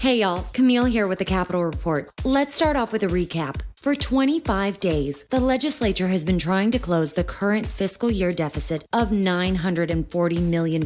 Hey y'all, Camille here with the Capitol Report. Let's start off with a recap. For 25 days, the legislature has been trying to close the current fiscal year deficit of $940 million,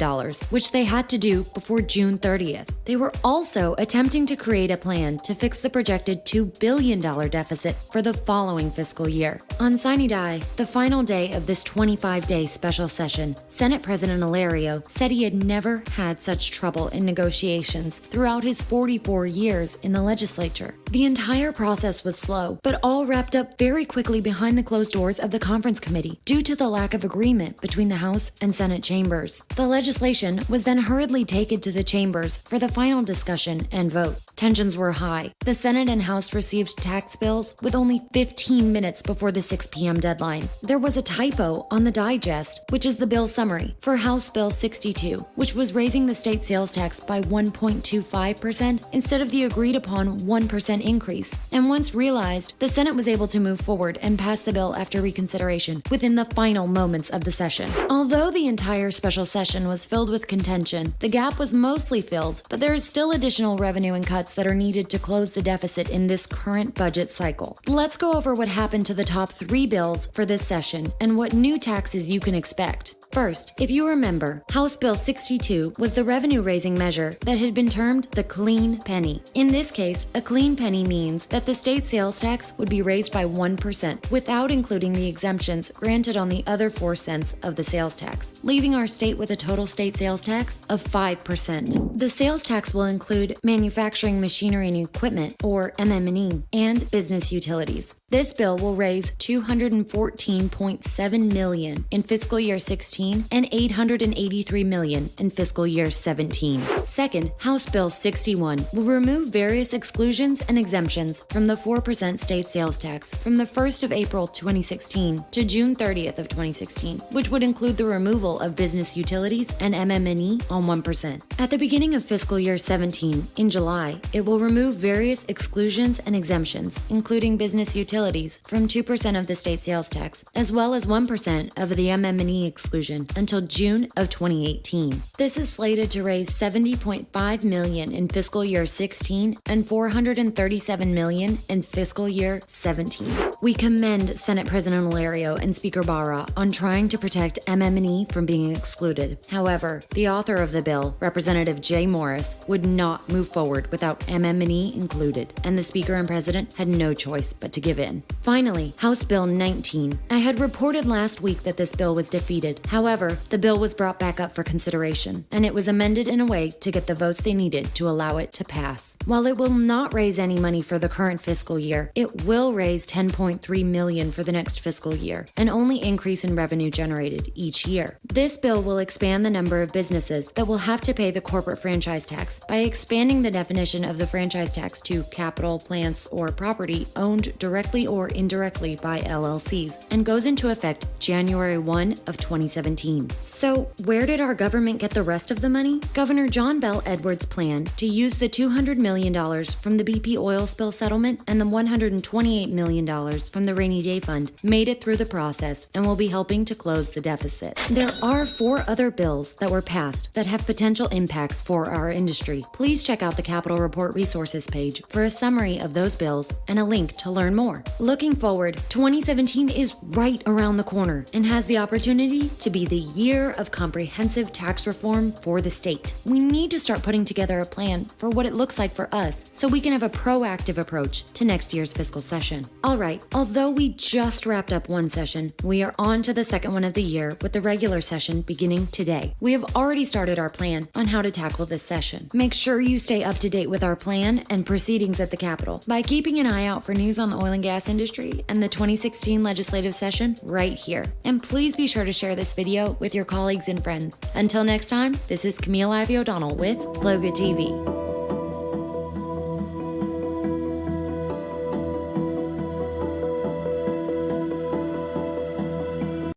which they had to do before June 30th. They were also attempting to create a plan to fix the projected $2 billion deficit for the following fiscal year. On Sine, the final day of this 25-day special session, Senate President Alario said he had never had such trouble in negotiations throughout his 44 years in the legislature. The entire process was slow, but all wrapped up very quickly behind the closed doors of the conference committee due to the lack of agreement between the House and Senate chambers. The legislation was then hurriedly taken to the chambers for the final discussion and vote. Tensions were high. The Senate and House received tax bills with only 15 minutes before the 6 p.m. deadline. There was a typo on the digest, which is the bill summary, for House Bill 62, which was raising the state sales tax by 1.25% instead of the agreed upon 1% increase. And once realized, the Senate was able to move forward and pass the bill after reconsideration within the final moments of the session. Although the entire special session was filled with contention, the gap was mostly filled, but there is still additional revenue and cuts that are needed to close the deficit in this current budget cycle. Let's go over what happened to the top 3 bills for this session and what new taxes you can expect. First, if you remember, House Bill 62 was the revenue-raising measure that had been termed the clean penny. In this case, a clean penny means that the state sales tax would be raised by 1% without including the exemptions granted on the other 4 cents of the sales tax, leaving our state with a total state sales tax of 5%. The sales tax will include manufacturing machinery and equipment, or MM&E, and business utilities. This bill will raise $214.7 million in fiscal year 16 and $883 million in fiscal year 17. Second, House Bill 61 will remove various exclusions and exemptions from the 4% state sales tax from the 1st of April 2016 to June 30th of 2016, which would include the removal of business utilities and MM&E on 1%. At the beginning of fiscal year 17, in July, it will remove various exclusions and exemptions, including business utilities from 2% of the state sales tax, as well as 1% of the MM&E exclusion until June of 2018. This is slated to raise $70.5 million in fiscal year 16 and $437 million in fiscal year 17. We commend Senate President Alario and Speaker Barra on trying to protect MM&E from being excluded. However, the author of the bill, Representative Jay Morris, would not move forward without MM&E included, and the Speaker and President had no choice but to give in. Finally, House Bill 19. I had reported last week that this bill was defeated. However, the bill was brought back up for consideration, and it was amended in a way to get the votes they needed to allow it to pass. While it will not raise any money for the current fiscal year, it will raise $10.3 million for the next fiscal year, an only increase in revenue generated each year. This bill will expand the number of businesses that will have to pay the corporate franchise tax by expanding the definition of the franchise tax to capital, plants, or property owned directly or indirectly by LLCs, and goes into effect January 1 of 2017. So, where did our government get the rest of the money? Governor John Bel Edwards' plan to use the $200 million from the BP oil spill settlement and the $128 million from the rainy day fund made it through the process and will be helping to close the deficit. There are 4 other bills that were passed that have potential impacts for our industry. Please check out the Capitol Report resources page for a summary of those bills and a link to learn more. Looking forward, 2017 is right around the corner and has the opportunity to be the year of comprehensive tax reform for the state. We need to start putting together a plan for what it looks like for us so we can have a proactive approach to next year's fiscal session. Alright, although we just wrapped up one session, we are on to the second one of the year with the regular session beginning today. We have already started our plan on how to tackle this session. Make sure you stay up to date with our plan and proceedings at the Capitol by keeping an eye out for news on the oil and gas industry and the 2016 legislative session right here. And please be sure to share this video with your colleagues and friends. Until next time, this is Camille Ivy-O'Donnell with LOGA TV.